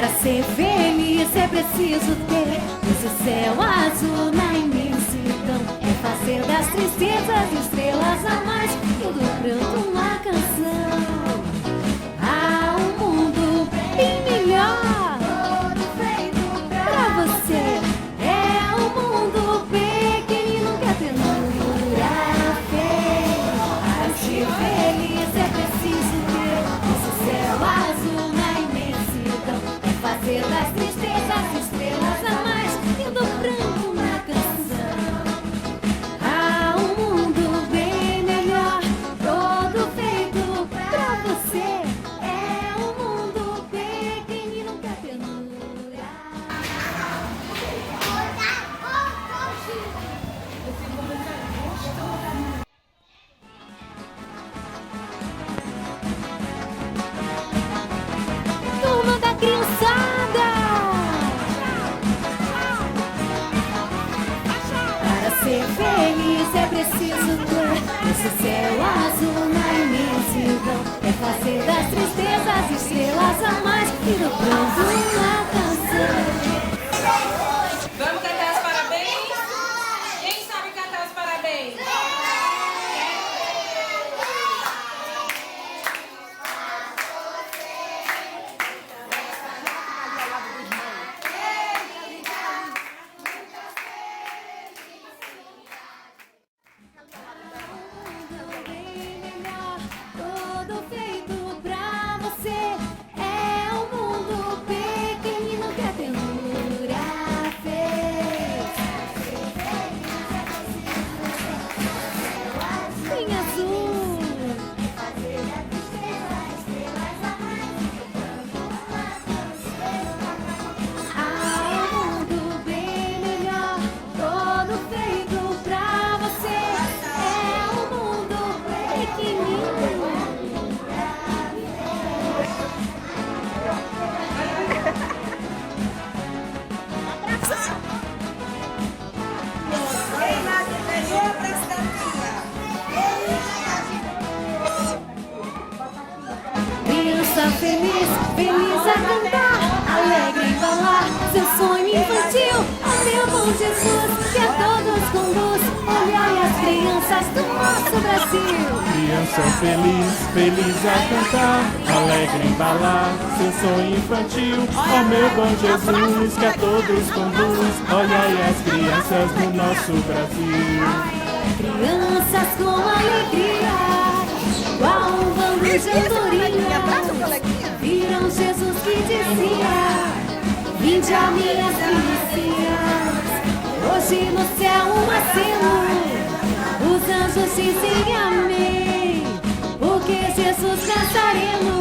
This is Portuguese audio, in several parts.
Para ser feliz é preciso ter esse céu azul na imensidão. É fazer das tristezas estrelas a mais e do pranto uma canção. Há um mundo bem melhor pra você. É um mundo pequenino que a ternura fez. Para ser feliz é preciso ter esse céu azul na imensidão. É fazer das tristezas estrelas a mais e do pranto uma canção. Há um mundo bem melhor, todo feito pra você. É um mundo pequenino que a ternura. Turma da criançada! Para ser feliz é preciso ter esse céu azul na imensidão. É fazer das tristezas estrelas a mais e do pranto uma canção. Vamos cantar os parabéns? Quem sabe cantar os parabéns? Todo feito pra você. É um mundo pequenino que a ternura fez. Bem azul. Há um mundo bem melhor, todo feito pra você. É um mundo pequenino. Quem nasce melhor pra estadia? Criança feliz, feliz a cantar, alegre em falar, seu sonho infantil. Ó meu bom Jesus, que a todos conduz, olhai as crianças do nosso Brasil. Criança feliz, feliz a cantar, alegre em balar, seu sonho infantil. Ó meu bom Jesus, que a todos conduz, olhai as crianças do nosso Brasil. Crianças com alegria, igual um bando de andorinhas, viram Jesus que dizia: vinde a minhas criancinhas. Hoje no céu um aceno, os anjos dizem amém, porque Jesus Nazareno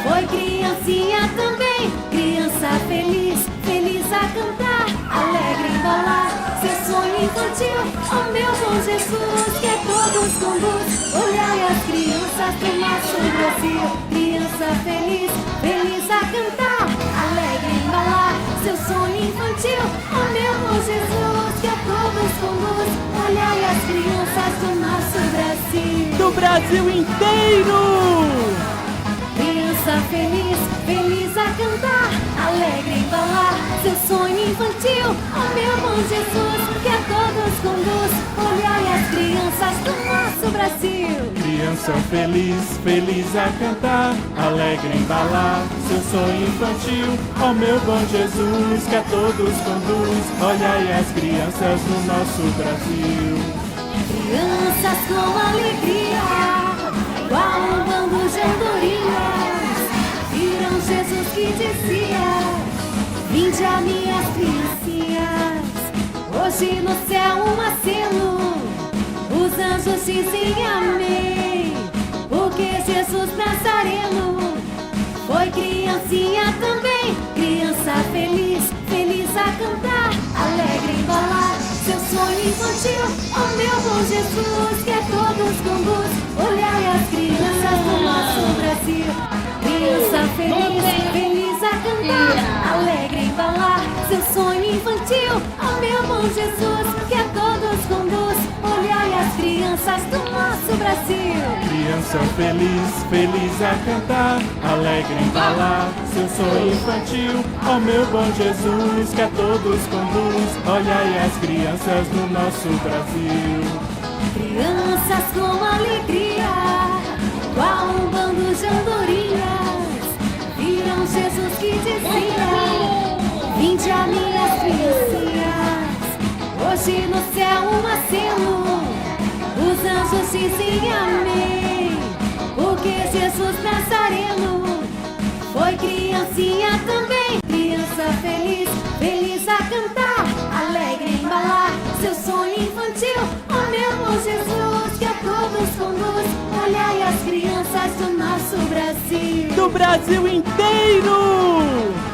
foi criancinha também. Criança feliz, feliz a cantar, alegre em falar, seu sonho infantil. Ó meu bom Jesus, que a todos conduz, olhai as crianças do nosso Brasil. Criança feliz, feliz a cantar, alegre em falar, seu sonho infantil. Ó meu bom Jesus, que a todos conduz, olhai as crianças do nosso Brasil. Do Brasil inteiro! Criança feliz, feliz a cantar, alegre em falar, seu sonho infantil. Ó meu bom Jesus, que a todos conduz, olhai as crianças do nosso Brasil. Criança feliz, feliz a cantar, alegre em balar, seu sonho infantil. Ó meu bom Jesus, que a todos conduz, olhai as crianças do nosso Brasil. Crianças com alegria, igual um bando de andorinhas, viram Jesus que dizia: vinde a minhas criancinhas. Hoje no céu um aceno, os anjos dizem amém, porque Jesus Nazareno foi criancinha também. Criança feliz, feliz a cantar, alegre em falar, seu sonho infantil. Ó meu bom Jesus, que a todos conduz, olhai as crianças do nosso Brasil. Criança feliz, feliz a cantar, alegre em falar, seu sonho infantil. Ó meu bom Jesus, que a todos conduz, olhai as crianças do nosso Brasil. Criança feliz, feliz a cantar, alegre em falar seu sonho infantil. Ó meu bom Jesus, que a todos conduz, olhai as crianças do nosso Brasil. Crianças com alegria, qual um bando de andorinhas, viram Jesus que dizia: vinde a minhas criancinhas. Hoje no céu um aceno, os anjos dizem amém, porque Jesus Nazareno foi criancinha também. Criança feliz, feliz a cantar, alegre em embalar seu sonho infantil. Ó meu bom Jesus, que a todos conduz, olhai as crianças do nosso Brasil. Do Brasil inteiro!